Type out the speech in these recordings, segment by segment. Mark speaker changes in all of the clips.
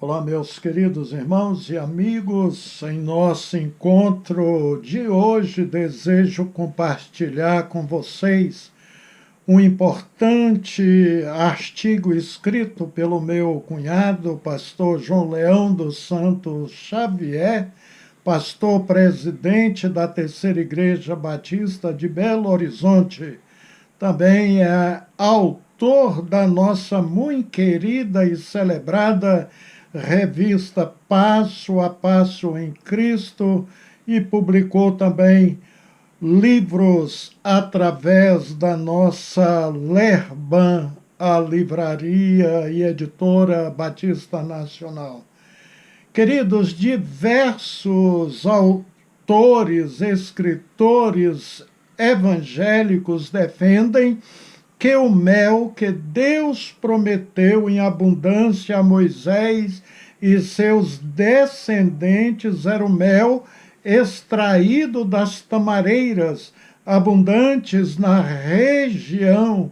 Speaker 1: Olá, meus queridos irmãos e amigos. Em nosso encontro de hoje, desejo compartilhar com vocês um importante artigo escrito pelo meu cunhado, pastor João Leão dos Santos Xavier, pastor presidente da Terceira Igreja Batista de Belo Horizonte. Também é autor da nossa muito querida e celebrada revista Passo a Passo em Cristo e publicou também livros através da nossa Lerban, a livraria e editora Batista Nacional. Queridos, diversos autores, escritores evangélicos defendem que o mel que Deus prometeu em abundância a Moisés e seus descendentes era o mel extraído das tamareiras abundantes na região.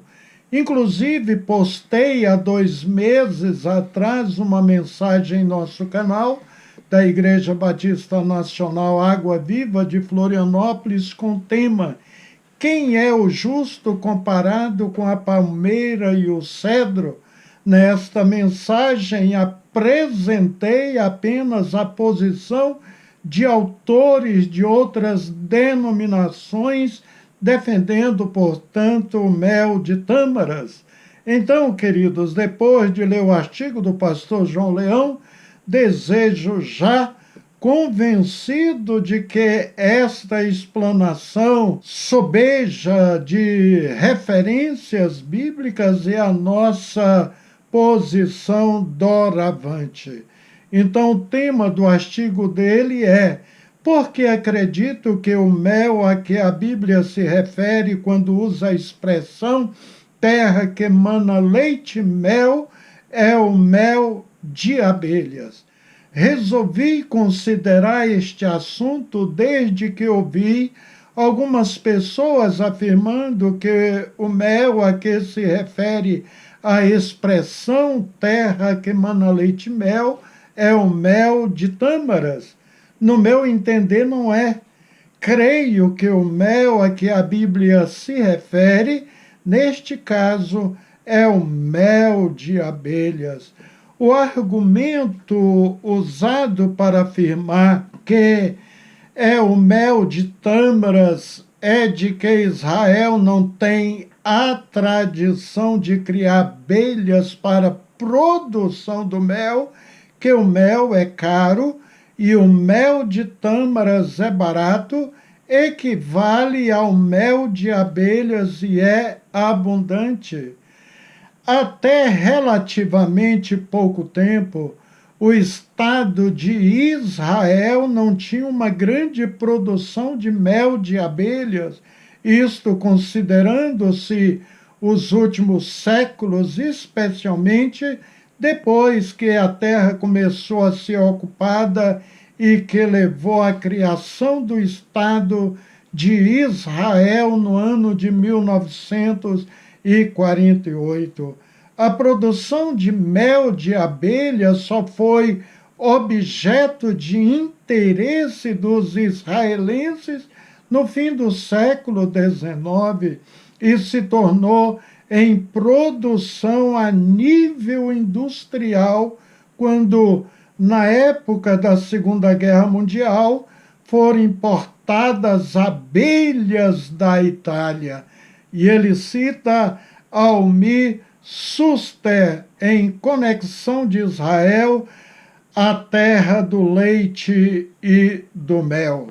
Speaker 1: Inclusive, postei há 2 meses atrás uma mensagem em nosso canal da Igreja Batista Nacional Água Viva de Florianópolis com o tema: quem é o justo comparado com a palmeira e o cedro? Nesta mensagem apresentei apenas a posição de autores de outras denominações, defendendo, portanto, o mel de tâmaras. Então, queridos, depois de ler o artigo do pastor João Leão, desejo já, convencido de que esta explanação sobeja de referências bíblicas e a nossa posição doravante. Então, o tema do artigo dele é: porque acredito que o mel a que a Bíblia se refere quando usa a expressão terra que emana leite e mel é o mel de abelhas. Resolvi considerar este assunto desde que ouvi algumas pessoas afirmando que o mel a que se refere a expressão terra que emana leite e mel é o mel de tâmaras. No meu entender, não é. Creio que o mel a que a Bíblia se refere, neste caso, é o mel de abelhas. O argumento usado para afirmar que é o mel de tâmaras é de que Israel não tem a tradição de criar abelhas para produção do mel, que o mel é caro e o mel de tâmaras é barato, equivale ao mel de abelhas e é abundante. Até relativamente pouco tempo, o Estado de Israel não tinha uma grande produção de mel de abelhas, isto considerando-se os últimos séculos, especialmente depois que a terra começou a ser ocupada e que levou à criação do Estado de Israel no ano de 1948. A produção de mel de abelha só foi objeto de interesse dos israelenses no fim do século XIX e se tornou em produção a nível industrial quando, na época da Segunda Guerra Mundial, foram importadas abelhas da Itália. E ele cita Almir Suster em Conexão de Israel, a terra do leite e do mel.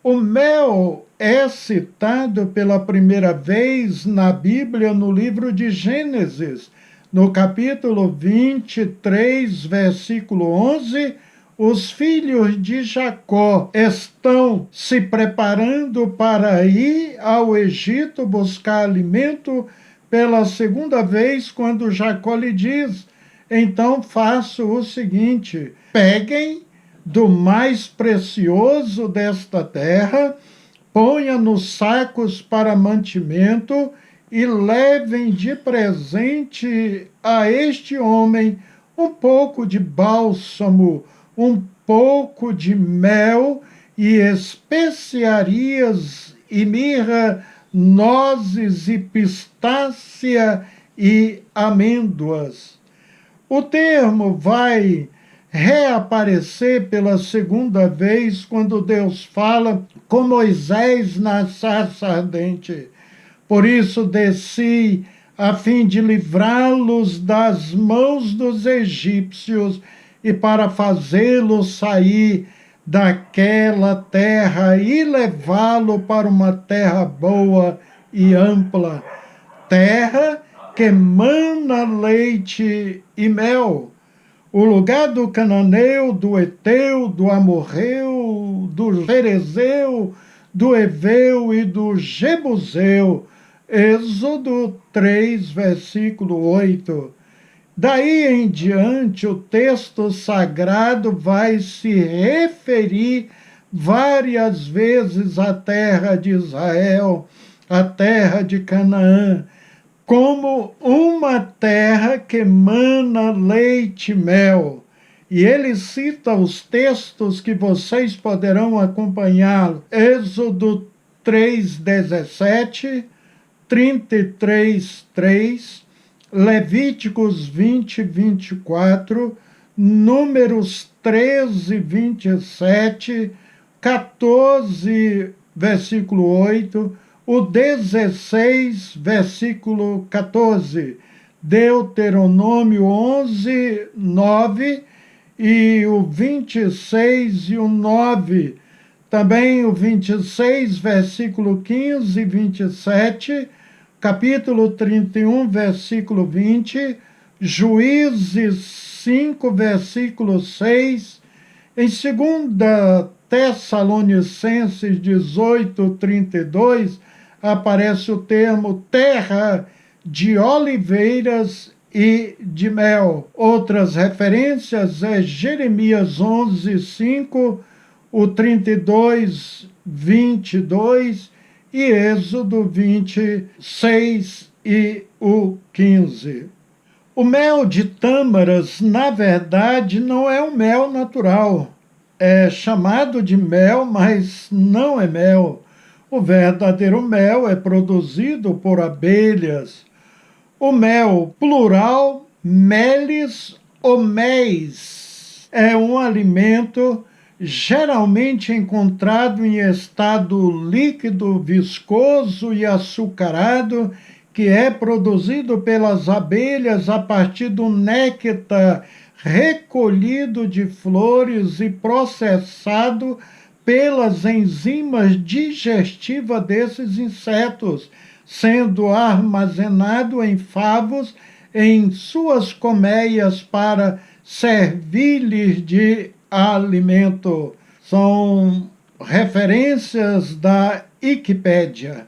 Speaker 1: O mel é citado pela primeira vez na Bíblia no livro de Gênesis, no capítulo 23, versículo 11. Os filhos de Jacó estão se preparando para ir ao Egito buscar alimento pela segunda vez, quando Jacó lhe diz: então faço o seguinte, peguem do mais precioso desta terra, ponha nos sacos para mantimento e levem de presente a este homem um pouco de bálsamo, um pouco de mel e especiarias e mirra, nozes e pistácia e amêndoas. O termo vai reaparecer pela segunda vez quando Deus fala com Moisés na sarça ardente. Por isso desci a fim de livrá-los das mãos dos egípcios e para fazê-los sair daquela terra e levá-lo para uma terra boa e ampla, terra que mana leite e mel, o lugar do cananeu, do eteu, do amorreu, do ferezeu, do eveu e do jebuseu. Êxodo 3, versículo 8. Daí em diante, o texto sagrado vai se referir várias vezes à terra de Israel, à terra de Canaã, como uma terra que mana leite e mel. E ele cita os textos que vocês poderão acompanhar: Êxodo 3:17, 33:3, Levíticos 20:24, Números 13:27, 14, versículo 8, o 16, versículo 14, Deuteronômio 11:9 e o 26 e o 9, também o 26, versículo 15 e 27, capítulo 31, versículo 20, Juízes 5, versículo 6, em 2 Tessalonicenses 18:32, aparece o termo terra de oliveiras e de mel. Outras referências é Jeremias 11:5, o 32:22 e Êxodo 26 e o 15. O mel de tâmaras, na verdade, não é um mel natural. É chamado de mel, mas não é mel. O verdadeiro mel é produzido por abelhas. O mel, plural, melis ou méis, é um alimento geralmente encontrado em estado líquido, viscoso e açucarado, que é produzido pelas abelhas a partir do néctar recolhido de flores e processado pelas enzimas digestivas desses insetos, sendo armazenado em favos em suas colmeias para servir-lhes de alimento. São referências da Wikipédia.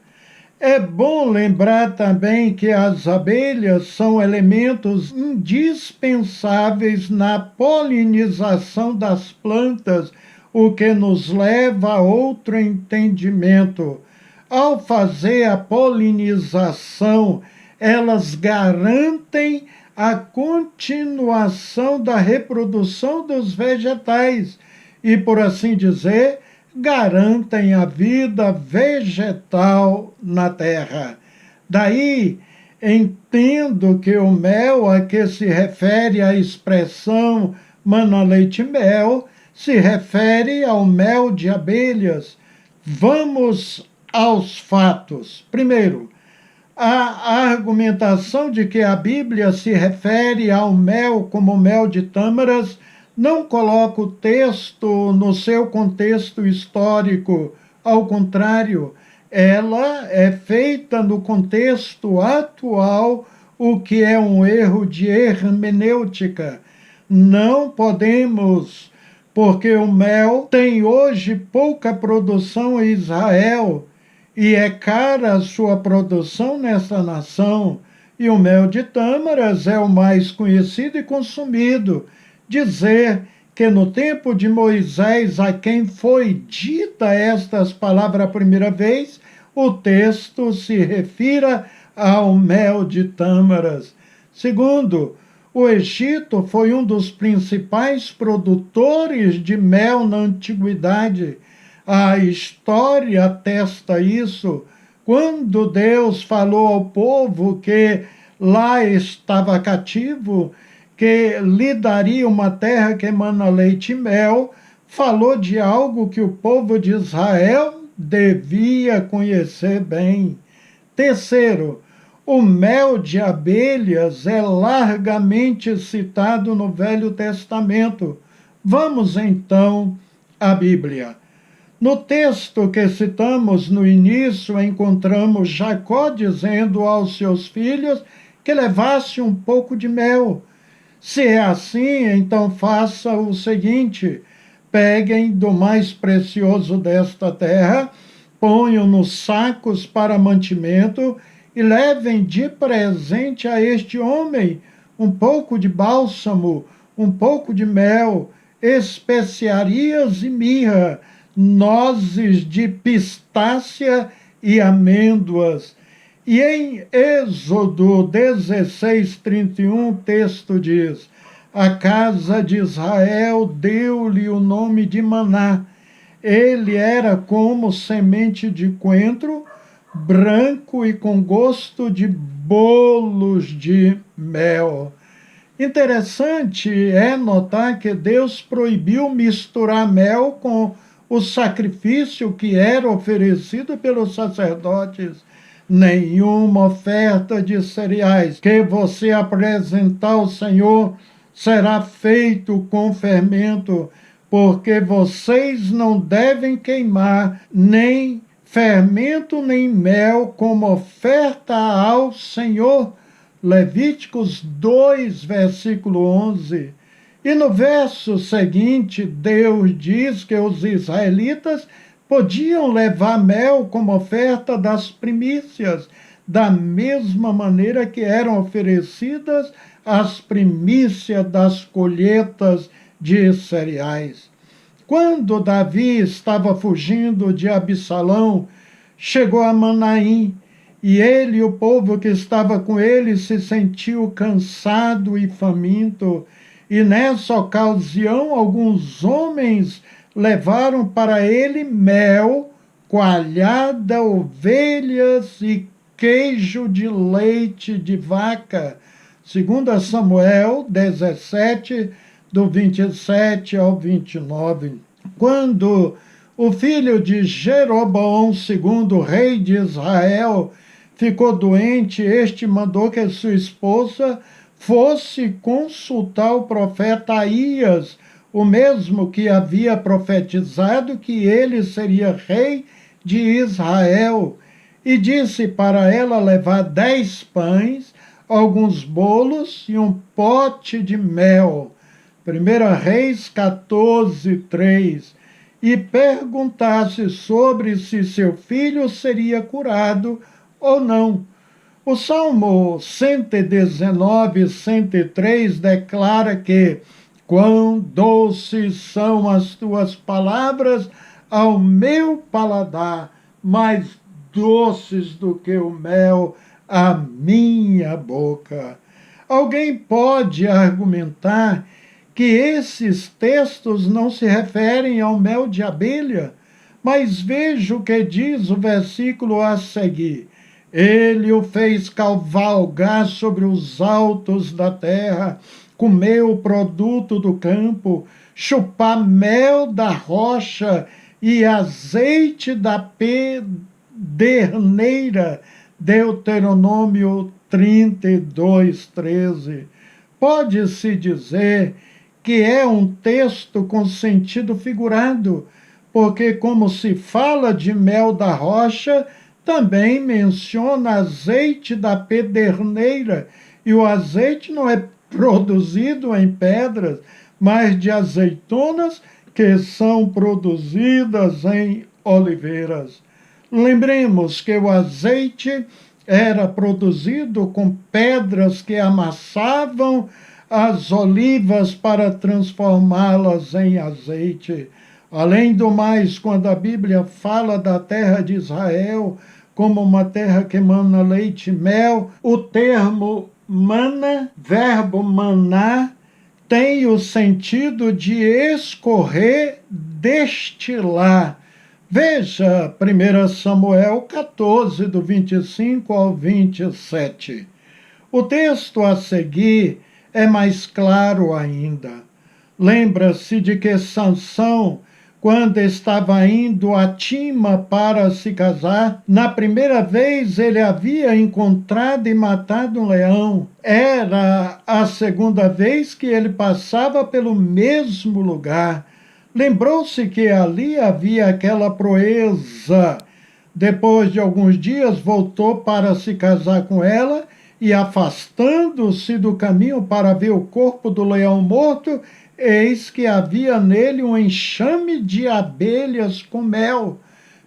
Speaker 1: É bom lembrar também que as abelhas são elementos indispensáveis na polinização das plantas, o que nos leva a outro entendimento. Ao fazer a polinização, elas garantem a continuação da reprodução dos vegetais e, por assim dizer, garantem a vida vegetal na terra. Daí, entendo que o mel a que se refere a expressão mana leite e mel se refere ao mel de abelhas. Vamos aos fatos. Primeiro, a argumentação de que a Bíblia se refere ao mel como mel de tâmaras não coloca o texto no seu contexto histórico. Ao contrário, ela é feita no contexto atual, o que é um erro de hermenêutica. Não podemos, porque o mel tem hoje pouca produção em Israel e é cara a sua produção nessa nação, e o mel de tâmaras é o mais conhecido e consumido. Dizer que no tempo de Moisés, a quem foi dita estas palavras a primeira vez, o texto se refira ao mel de tâmaras. Segundo, O Egito foi um dos principais produtores de mel na antiguidade. A história atesta isso. Quando Deus falou ao povo que lá estava cativo, que lhe daria uma terra que emana leite e mel, falou de algo que o povo de Israel devia conhecer bem. Terceiro, o mel de abelhas é largamente citado no Velho Testamento. Vamos então à Bíblia. No texto que citamos no início, encontramos Jacó dizendo aos seus filhos que levasse um pouco de mel. Se é assim, então faça o seguinte: peguem do mais precioso desta terra, ponham nos sacos para mantimento e levem de presente a este homem um pouco de bálsamo, um pouco de mel, especiarias e mirra, nozes de pistácia e amêndoas. E em Êxodo 16:31, o texto diz: a casa de Israel deu-lhe o nome de Maná. Ele era como semente de coentro, branco e com gosto de bolos de mel. Interessante é notar que Deus proibiu misturar mel com o sacrifício que era oferecido pelos sacerdotes. Nenhuma oferta de cereais que você apresentar ao Senhor será feito com fermento, porque vocês não devem queimar nem fermento nem mel como oferta ao Senhor. Levíticos 2, versículo 11. E no verso seguinte, Deus diz que os israelitas podiam levar mel como oferta das primícias, da mesma maneira que eram oferecidas as primícias das colheitas de cereais. Quando Davi estava fugindo de Absalão, chegou a Manaim, e ele e o povo que estava com ele se sentiu cansado e faminto. E nessa ocasião, alguns homens levaram para ele mel, coalhada, ovelhas e queijo de leite de vaca. 2 Samuel 17, do 27 ao 29. Quando o filho de Jeroboão, segundo rei de Israel, ficou doente, este mandou que sua esposa fosse consultar o profeta Aías, o mesmo que havia profetizado que ele seria rei de Israel, e disse para ela levar 10 pães, alguns bolos e um pote de mel. 1 Reis 14:3, e perguntasse sobre se seu filho seria curado ou não. O Salmo 119, 103 declara que quão doces são as tuas palavras ao meu paladar, mais doces do que o mel à minha boca. Alguém pode argumentar que esses textos não se referem ao mel de abelha, mas veja o que diz o versículo a seguir. Ele o fez cavalgar sobre os altos da terra, comer o produto do campo, chupar mel da rocha e azeite da pederneira. Deuteronômio 32:13. Pode-se dizer que é um texto com sentido figurado, porque como se fala de mel da rocha, também menciona azeite da pederneira, e o azeite não é produzido em pedras, mas de azeitonas que são produzidas em oliveiras. Lembremos que o azeite era produzido com pedras que amassavam as olivas para transformá-las em azeite. Além do mais, quando a Bíblia fala da terra de Israel como uma terra que emana leite e mel, o termo mana, verbo manar, tem o sentido de escorrer, destilar. Veja 1 Samuel 14, do 25 ao 27. O texto a seguir é mais claro ainda. Lembra-se de que Sansão, quando estava indo a Tima para se casar, na primeira vez ele havia encontrado e matado um leão. Era a segunda vez que ele passava pelo mesmo lugar. Lembrou-se que ali havia aquela proeza. Depois de alguns dias, voltou para se casar com ela e, afastando-se do caminho para ver o corpo do leão morto, eis que havia nele um enxame de abelhas com mel.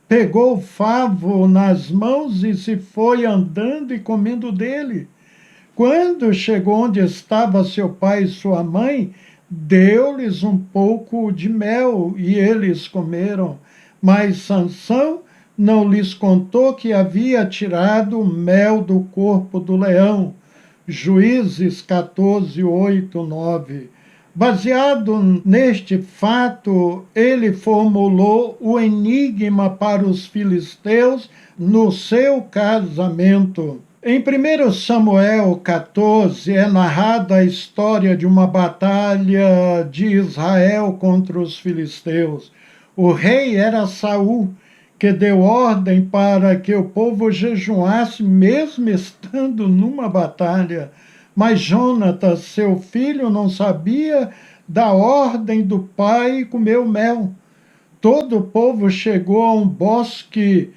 Speaker 1: Pegou o favo nas mãos e se foi andando e comendo dele. Quando chegou onde estava seu pai e sua mãe, deu-lhes um pouco de mel e eles comeram. Mas Sansão não lhes contou que havia tirado o mel do corpo do leão. Juízes 14, 8, 9. Baseado neste fato, ele formulou o enigma para os filisteus no seu casamento. Em 1 Samuel 14 é narrada a história de uma batalha de Israel contra os filisteus. O rei era Saul, que deu ordem para que o povo jejuasse mesmo estando numa batalha. Mas Jonatas, seu filho, não sabia da ordem do pai e comeu mel. Todo o povo chegou a um bosque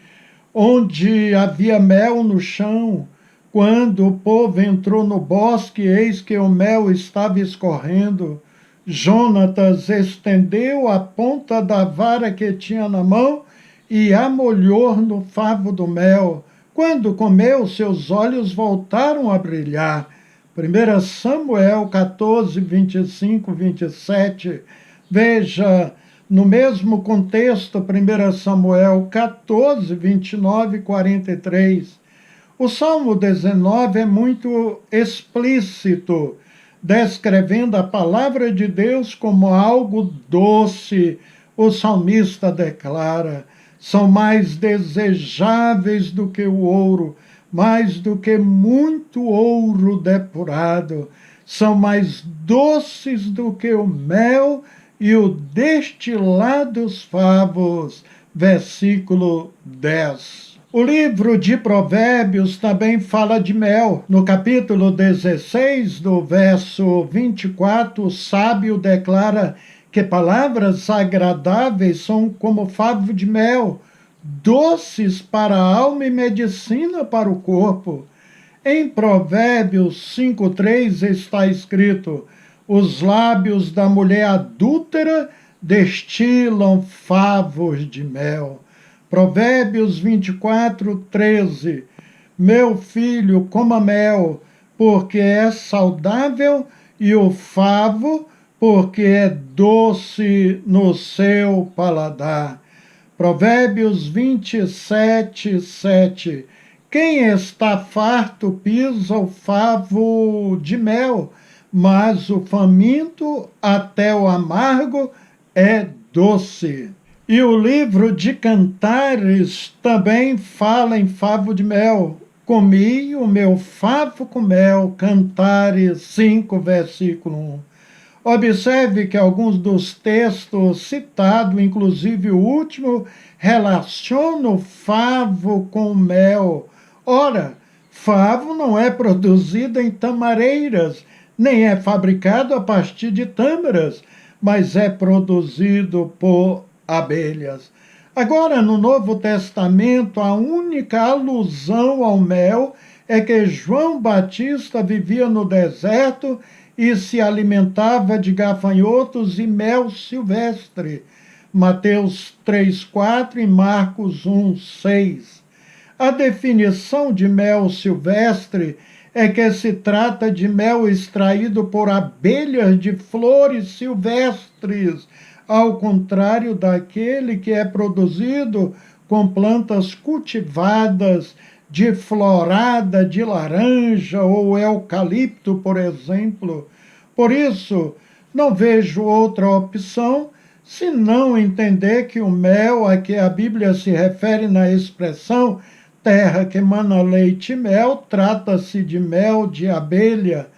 Speaker 1: onde havia mel no chão. Quando o povo entrou no bosque, eis que o mel estava escorrendo. Jonatas estendeu a ponta da vara que tinha na mão e a molhou no favo do mel. Quando comeu, seus olhos voltaram a brilhar. 1 Samuel 14, 25, 27. Veja, no mesmo contexto, 1 Samuel 14, 29 e 43. O Salmo 19 é muito explícito, descrevendo a palavra de Deus como algo doce. O salmista declara: são mais desejáveis do que o ouro, mais do que muito ouro depurado, são mais doces do que o mel e o destilar dos favos. Versículo 10. O livro de Provérbios também fala de mel. No capítulo 16, do verso 24, o sábio declara que palavras agradáveis são como favo de mel, doces para a alma e medicina para o corpo. Em Provérbios 5:3 está escrito: os lábios da mulher adúltera destilam favos de mel. Provérbios 24:13. Meu filho, coma mel, porque é saudável, e o favo, porque é doce no seu paladar. Provérbios 27:7. Quem está farto pisa o favo de mel, mas o faminto até o amargo é doce. E o livro de Cantares também fala em favo de mel. Comi o meu favo com mel, Cantares 5, versículo 1. Observe que alguns dos textos citados, inclusive o último, relacionam o favo com mel. Ora, favo não é produzido em tamareiras, nem é fabricado a partir de tâmaras, mas é produzido por abelhas. Agora, no Novo Testamento, a única alusão ao mel é que João Batista vivia no deserto e se alimentava de gafanhotos e mel silvestre. Mateus 3:4 e Marcos 1:6. A definição de mel silvestre é que se trata de mel extraído por abelhas de flores silvestres, ao contrário daquele que é produzido com plantas cultivadas de florada de laranja ou eucalipto, por exemplo. Por isso, não vejo outra opção senão entender que o mel a que a Bíblia se refere na expressão terra que emana leite e mel, trata-se de mel de abelha.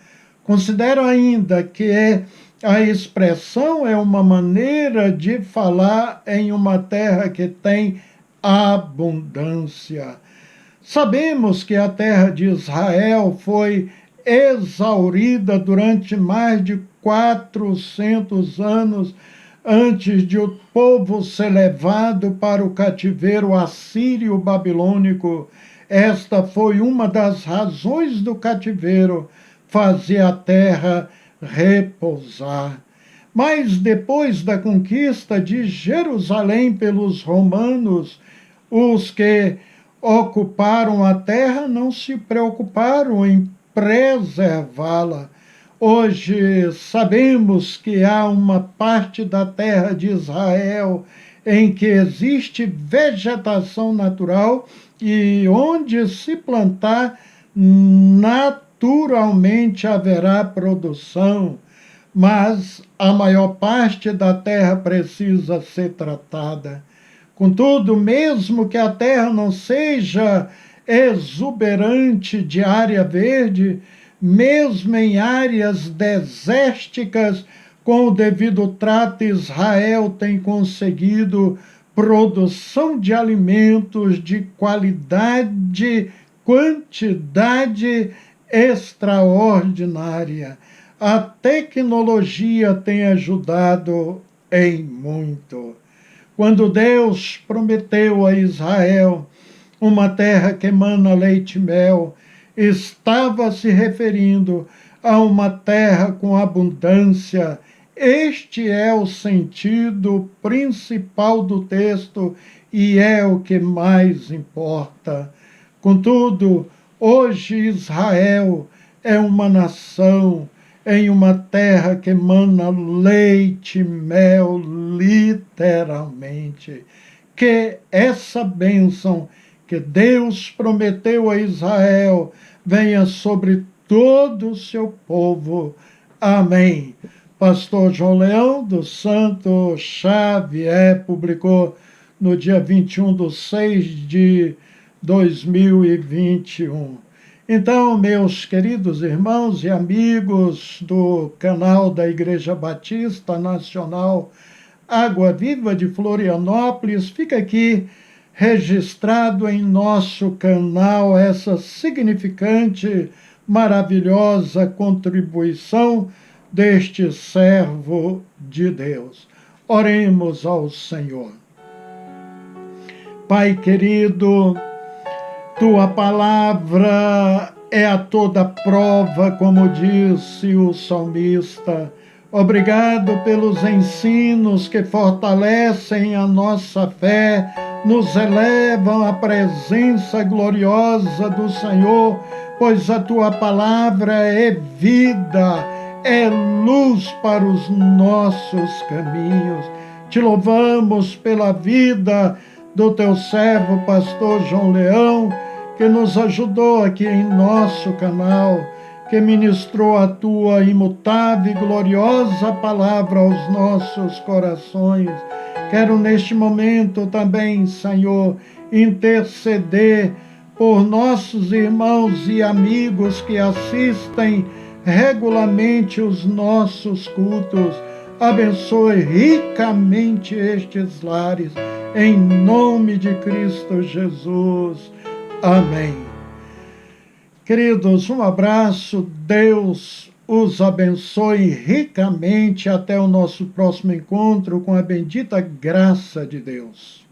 Speaker 1: Considero ainda que a expressão é uma maneira de falar em uma terra que tem abundância. Sabemos que a terra de Israel foi exaurida durante mais de 400 anos antes de o povo ser levado para o cativeiro assírio-babilônico. Esta foi uma das razões do cativeiro, fazer a terra repousar. Mas depois da conquista de Jerusalém pelos romanos, os que ocuparam a terra não se preocuparam em preservá-la. Hoje sabemos que há uma parte da terra de Israel em que existe vegetação natural e onde se plantar naturalmente haverá produção, mas a maior parte da terra precisa ser tratada. Contudo, mesmo que a terra não seja exuberante de área verde, mesmo em áreas desérticas, com o devido trato, Israel tem conseguido produção de alimentos de qualidade, quantidade extraordinária. A tecnologia tem ajudado em muito. Quando Deus prometeu a Israel uma terra que emana leite e mel, estava se referindo a uma terra com abundância. Este é o sentido principal do texto e é o que mais importa. Contudo, hoje Israel é uma nação em uma terra que emana leite e mel, literalmente. Que essa bênção que Deus prometeu a Israel venha sobre todo o seu povo. Amém. Pastor João Leão, do Santo Xavier, publicou no dia 21/6/2021. Então, meus queridos irmãos e amigos do canal da Igreja Batista Nacional Água Viva de Florianópolis, fica aqui registrado em nosso canal essa significante, maravilhosa contribuição deste servo de Deus. Oremos ao Senhor. Pai querido, tua palavra é a toda prova, como disse o salmista. Obrigado pelos ensinos que fortalecem a nossa fé, nos elevam à presença gloriosa do Senhor, pois a tua palavra é vida, é luz para os nossos caminhos. Te louvamos pela vida do teu servo, pastor João Leão, que nos ajudou aqui em nosso canal, que ministrou a tua imutável e gloriosa palavra aos nossos corações. Quero neste momento também, Senhor, interceder por nossos irmãos e amigos que assistem regularmente os nossos cultos. Abençoe ricamente estes lares, em nome de Cristo Jesus. Amém. Queridos, um abraço, Deus os abençoe ricamente. Até o nosso próximo encontro, com a bendita graça de Deus.